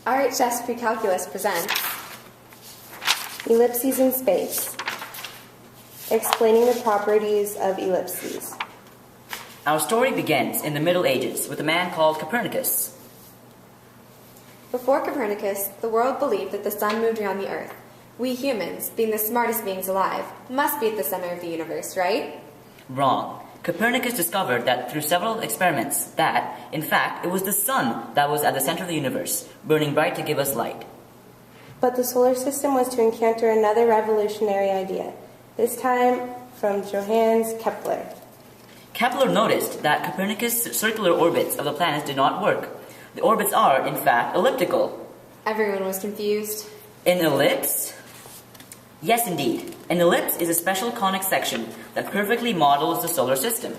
RHS Pre-Calculus presents Ellipses in Space, explaining the properties of ellipses. Our story begins in the Middle Ages with a man called Copernicus. Before Copernicus, the world believed that the sun moved around the earth. We humans, being the smartest beings alive, must be at the center of the universe, right? Wrong. Copernicus discovered that through several experiments that, in fact, it was the sun that was at the center of the universe, burning bright to give us light. But the solar system was to encounter another revolutionary idea, this time from Johannes Kepler. Kepler noticed that Copernicus' circular orbits of the planets did not work. The orbits are, in fact, elliptical. Everyone was confused. An ellipse? Yes, indeed. An ellipse is a special conic section that perfectly models the solar system.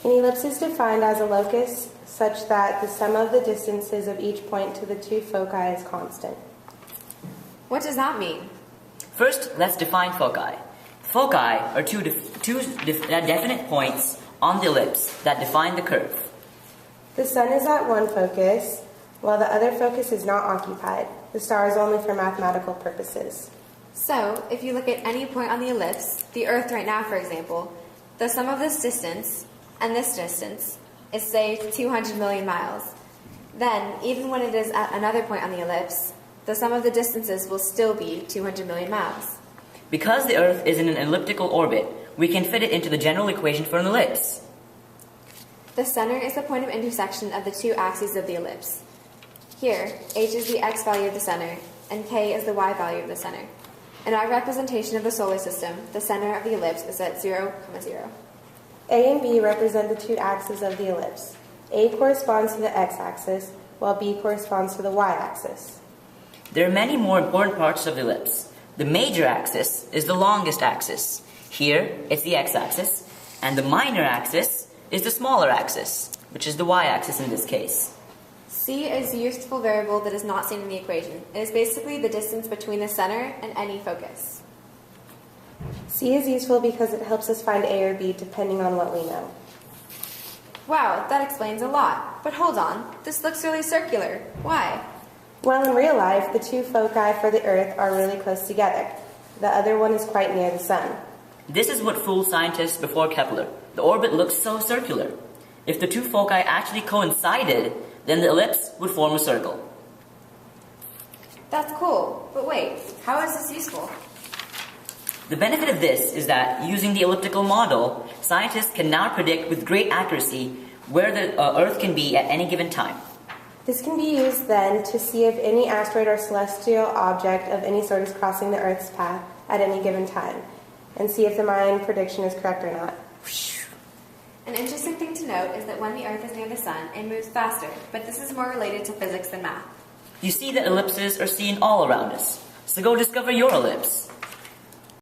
An ellipse is defined as a locus such that the sum of the distances of each point to the two foci is constant. What does that mean? First, let's define foci. Foci are two definite points on the ellipse that define the curve. The sun is at one focus, while the other focus is not occupied. The star is only for mathematical purposes. So, if you look at any point on the ellipse, the Earth right now, for example, the sum of this distance and this distance is, say, 200 million miles. Then, even when it is at another point on the ellipse, the sum of the distances will still be 200 million miles. Because the Earth is in an elliptical orbit, we can fit it into the general equation for an ellipse. The center is the point of intersection of the two axes of the ellipse. Here, h is the x value of the center, and k is the y value of the center. In our representation of the solar system, the center of the ellipse is at 0, 0. A and B represent the two axes of the ellipse. A corresponds to the x-axis, while B corresponds to the y-axis. There are many more important parts of the ellipse. The major axis is the longest axis. Here, it's the x-axis, and the minor axis is the smaller axis, which is the y-axis in this case. C is a useful variable that is not seen in the equation. It is basically the distance between the center and any focus. C is useful because it helps us find A or B depending on what we know. Wow, that explains a lot. But hold on, this looks really circular. Why? Well, in real life, the two foci for the Earth are really close together. The other one is quite near the sun. This is what fooled scientists before Kepler. The orbit looks so circular. If the two foci actually coincided, then the ellipse would form a circle. That's cool, but wait, how is this useful? The benefit of this is that, using the elliptical model, scientists can now predict with great accuracy where the Earth can be at any given time. This can be used then to see if any asteroid or celestial object of any sort is crossing the Earth's path at any given time, and see if the Mayan prediction is correct or not. An interesting thing to note is that when the Earth is near the sun, it moves faster, but this is more related to physics than math. You see that ellipses are seen all around us, so go discover your ellipse.